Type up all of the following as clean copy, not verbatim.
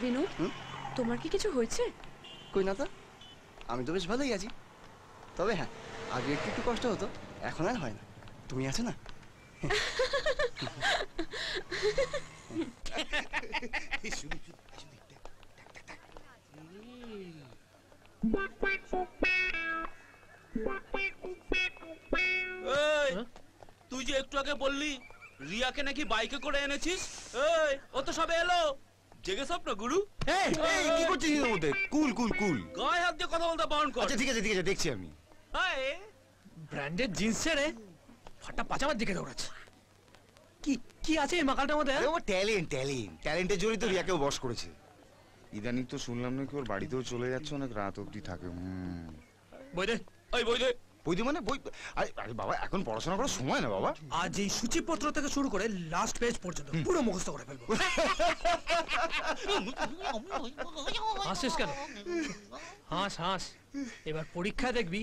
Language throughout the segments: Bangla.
বিনোদ, তোমার কি কিছু হয়েছে? কই না তো, আমি তো বেশ ভালোই আছি। তবে হ্যাঁ, আগে একটু একটু কষ্ট হতো, এখন আর হয় না। তুমি আছো না? তুই যে একটু আগে বললি রিয়াকে নাকি বাইকে করে এনেছিস, এই ও তো সবে এলো। জেগে সব না গুরু। কি করছিস এর মধ্যে? কুল কুল কুল। গায়ে হাত দিয়ে কথা বলতে বারণ কর। আচ্ছা ঠিক আছে দেখছি আমি। ব্র্যান্ডেড জিন্স ছেড়ে ফাটা পাজামার দিকে দৌড়াচ্ছে। কি কি আছে এই মাকালটার মধ্যে? আরে ও ট্যালেন্টের জন্যই তো রিয়াকেও বশ করেছে। ইদানিং তো শুনলাম নাকি ওর বাড়িতেও চলে যাচ্ছে, অনেক রাত অবধি থাকে। বই দে। ওই বই দে। বই দে মানে বই? আরে বাবা, এখন পড়াশোনা করার সময় না বাবা। আজ এই সূচিপত্র থেকে শুরু করে লাস্ট পেজ পর্যন্ত পুরো মুখস্থ করে ফেলবো। হাসিস কেন? হাস হাস, এবার পরীক্ষা দেখবি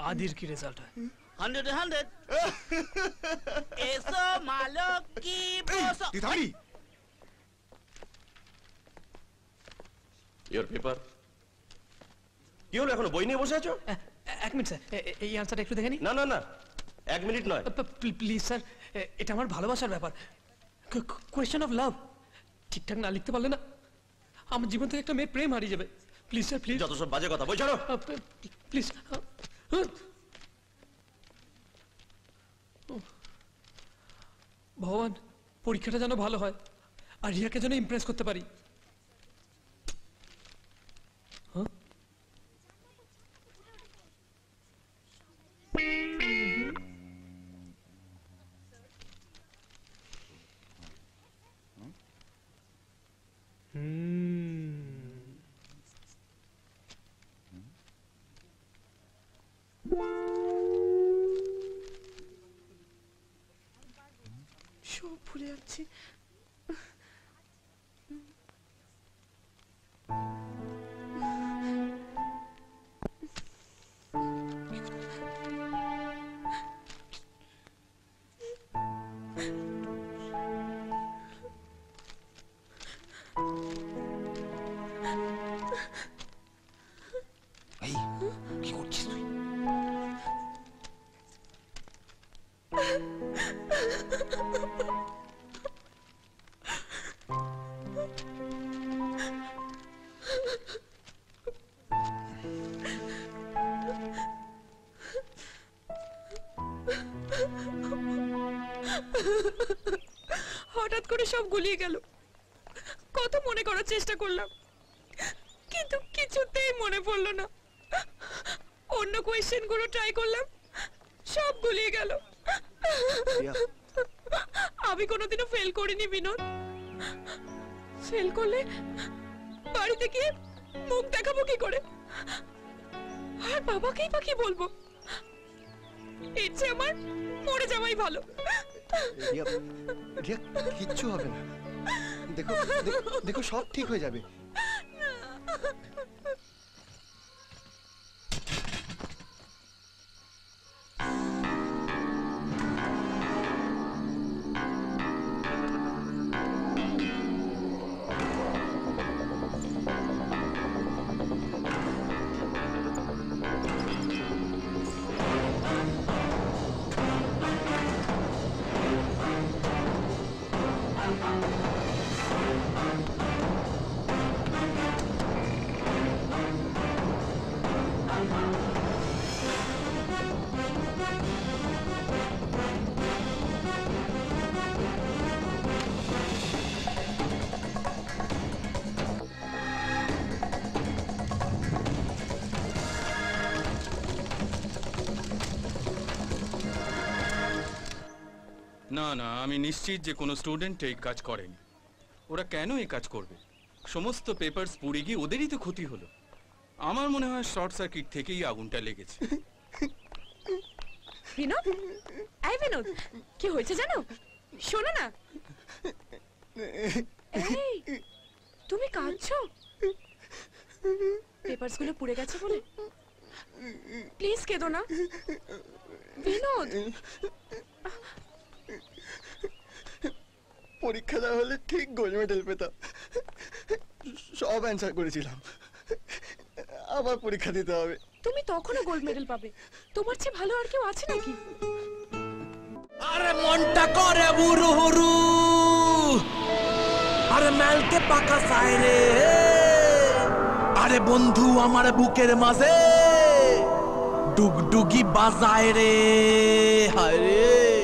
আদির কি রেজাল্ট হয়। 100 এসো মালক কি বসো। তুই থামবি? Your paper. কি হলো, এখনো বই নিয়ে বসে আছো? এক মিনিট স্যার, এই আনসারটা একটু দেখে নি। না না না, 1 মিনিট নয়। প্লিজ স্যার, এটা আমার ভালোবাসার ব্যাপার, কোয়েশ্চেন অফ লাভ। ঠিকঠাক না লিখতে পারলে না আমার জীবন থেকে একটা মেয়ে প্রেম হারিয়ে যাবে। Please sir please. যত সব বাজে কথা, বই ছাড়ো। প্লিজ। ভগবান, পরীক্ষাটা যেন ভালো হয় আর রিয়াকে যেন ইমপ্রেস করতে পারি। সব ভুলে যাচ্ছি। এই কি করছিস তুই? হঠাৎ করে সব গুলিয়ে গেল। কত মনে করার চেষ্টা করলাম, কিন্তু কিছুতেই মনে পড়লো না। অন্য কোয়েশ্চেন গুলো ট্রাই করলাম, সব গুলিয়ে গেল। আমি কোনোদিনও ফেল করিনি বিনোদ। ফেল করলে বাড়িতে গিয়ে মুখ দেখাবো কি করে, আর বাবাকেই বা কি বলবো? এর চেয়ে আমার মরে যাওয়াই ভালো। রিয়া, কিচ্ছু হবে না। দেখো দেখো, সব ঠিক হয়ে যাবে। না না, আমি নিশ্চিত যে কোনো স্টুডেন্ট এই কাজ করেনি। ওরা কেন এই কাজ করবে? সমস্ত পেপারস পুড়ে গিয়ে ওদেরই তো ক্ষতি হলো। আমার মনে হয় শর্ট সার্কিট থেকেই আগুনটা লেগেছে। বিনোদ, এই বিনোদ, কি হয়েছে জানো? শোনো না। এই, তুমি কাঁদছো? পেপারস গুলো পুড়ে গেছে বলে? প্লিজ কেঁদো না বিনোদ। পরীক্ষা দেওয়া হলে ঠিক গোল্ড মেডেল পেতাম। সব অ্যান্সার করেছিলাম, আবার পরীক্ষা দিতে হবে। তুমি তখনও গোল্ড মেডেল পাবে, তোমার চেয়ে ভালো আর কেউ আছে নাকি? আরে মনটা করে বুরু হুরু, আরে মেলতে পাকা সাইরে, আরে বন্ধু আমার বুকের মাঝে ডুগডুগি বাজায় রে, হায় রে।